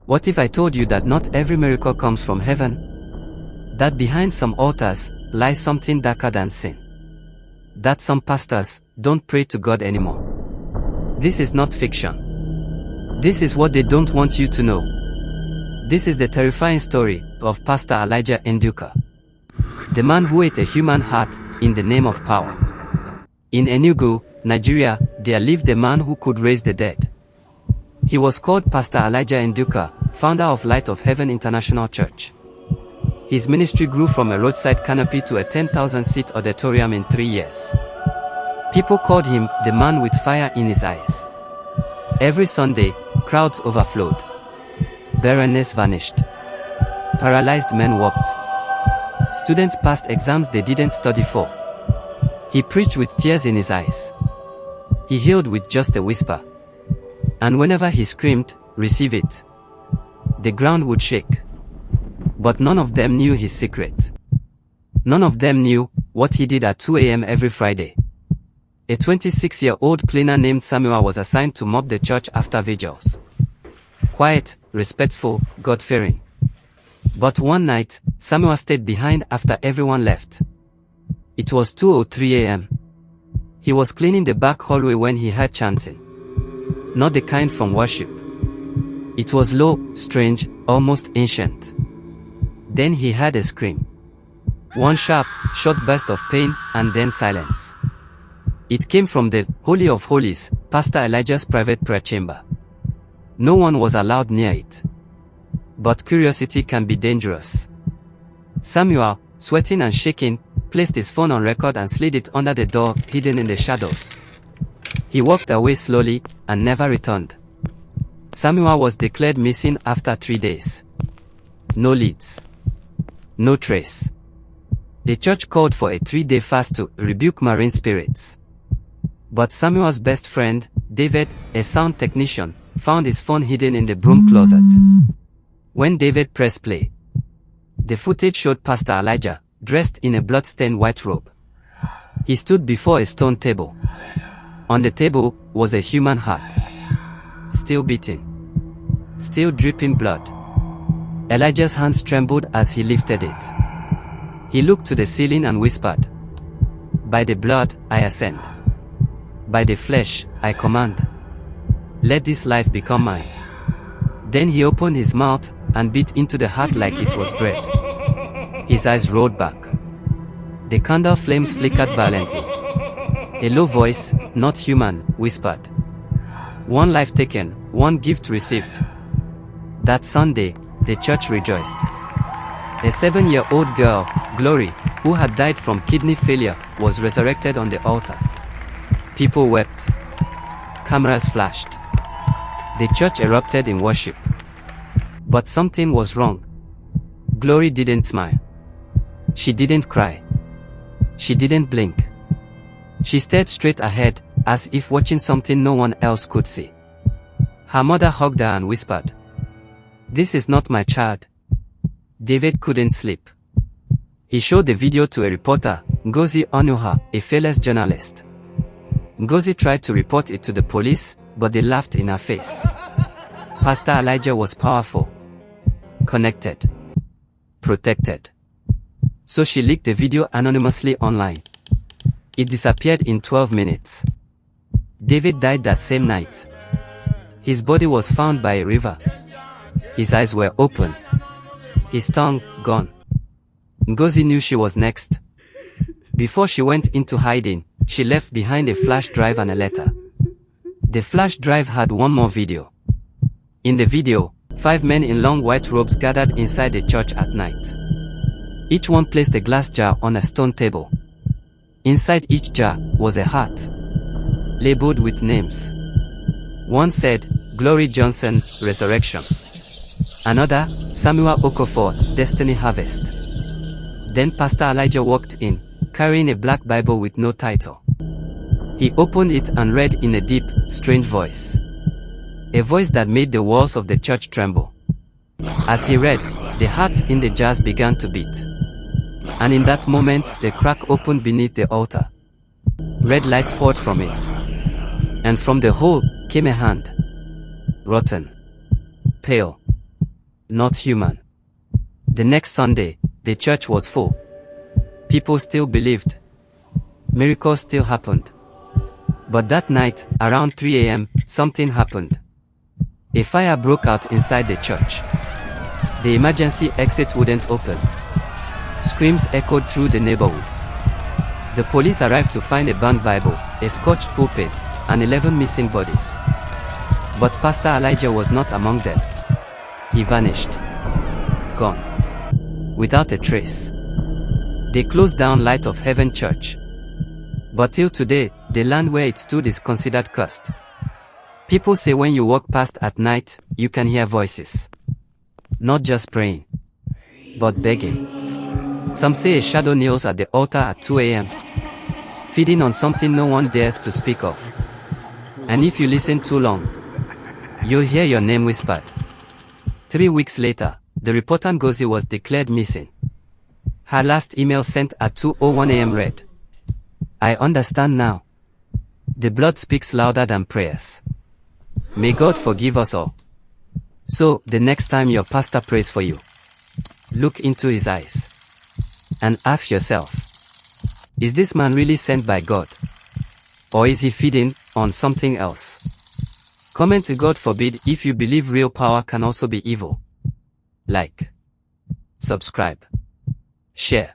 What if I told you that not every miracle comes from heaven? That behind some altars lies something darker than sin. That some pastors don't pray to God anymore. This is not fiction. This is what they don't want you to know. This is the terrifying story of Pastor Elijah Nduka, the man who ate a human heart in the name of power. In Enugu, Nigeria, there lived a man who could raise the dead. He was called Pastor Elijah Nduka, founder of Light of Heaven International Church. His ministry grew from a roadside canopy to a 10,000-seat auditorium in 3 years. People called him the man with fire in his eyes. Every Sunday, crowds overflowed. Barrenness vanished. Paralyzed men walked. Students passed exams they didn't study for. He preached with tears in his eyes. He healed with just a whisper. And whenever he screamed, "Receive it," the ground would shake. But none of them knew his secret. None of them knew what he did at 2 a.m. every Friday. A 26-year-old cleaner named Samuel was assigned to mop the church after vigils. Quiet, respectful, God-fearing. But one night, Samuel stayed behind after everyone left. It was 2:03 a.m. He was cleaning the back hallway when he heard chanting. Not the kind from worship. It was low, strange, almost ancient. Then he heard a scream. One sharp, short burst of pain, and then silence. It came from the Holy of Holies, Pastor Elijah's private prayer chamber. No one was allowed near it. But curiosity can be dangerous. Samuel, sweating and shaking, placed his phone on record and slid it under the door, hidden in the shadows. He walked away slowly, and never returned. Samuel was declared missing after 3 days. No leads. No trace. The church called for a 3-day fast to rebuke marine spirits. But Samuel's best friend, David, a sound technician, found his phone hidden in the broom closet. When David pressed play, the footage showed Pastor Elijah, dressed in a blood-stained white robe. He stood before a stone table. On the table was a human heart. Still beating. Still dripping blood. Elijah's hands trembled as he lifted it. He looked to the ceiling and whispered, "By the blood, I ascend. By the flesh, I command. Let this life become mine." Then he opened his mouth and bit into the heart like it was bread. His eyes rolled back. The candle flames flickered violently. A low voice, not human, whispered, "One life taken, one gift received." That Sunday, the church rejoiced. A 7-year-old girl, Glory, who had died from kidney failure, was resurrected on the altar. People wept. Cameras flashed. The church erupted in worship. But something was wrong. Glory didn't smile. She didn't cry. She didn't blink. She stared straight ahead, as if watching something no one else could see. Her mother hugged her and whispered, "This is not my child." David couldn't sleep. He showed the video to a reporter, Ngozi Onuha, a fearless journalist. Ngozi tried to report it to the police, but they laughed in her face. Pastor Elijah was powerful, connected, protected. So she leaked the video anonymously online. It disappeared in 12 minutes. David died that same night. His body was found by a river. His eyes were open. His tongue gone. Ngozi knew she was next. Before she went into hiding, she left behind a flash drive and a letter. The flash drive had one more video. In the video, 5 men in long white robes gathered inside the church at night. Each one placed a glass jar on a stone table. Inside each jar was a heart, labeled with names. One said, "Glory Johnson, Resurrection." Another, "Samuel Okofor, Destiny Harvest." Then Pastor Elijah walked in, carrying a black Bible with no title. He opened it and read in a deep, strange voice. A voice that made the walls of the church tremble. As he read, the hearts in the jars began to beat. And in that moment, the crack opened beneath the altar. Red light poured from it. And from the hole came a hand. Rotten. Pale. not human. The next Sunday, the church was full. People still believed. Miracles still happened. But that night, around 3 a.m., something happened. A fire broke out inside the church. The emergency exit wouldn't open. Screams echoed through the neighborhood. The police arrived to find a burned Bible, a scorched pulpit, and 11 missing bodies. But Pastor Elijah was not among them. He vanished. Gone. Without a trace. They closed down Light of Heaven Church. But till today, the land where it stood is considered cursed. People say when you walk past at night, you can hear voices. Not just praying, but begging. Some say a shadow kneels at the altar at 2 a.m., feeding on something no one dares to speak of. And if you listen too long, you'll hear your name whispered. 3 weeks later, the reporter Ngozi was declared missing. Her last email sent at 2:01 a.m. read, "I understand now. The blood speaks louder than prayers. May God forgive us all." So, the next time your pastor prays for you, look into his eyes and ask yourself, is this man really sent by God? Or is he feeding on something else? Comment God forbid if you believe real power can also be evil. Like, subscribe, share.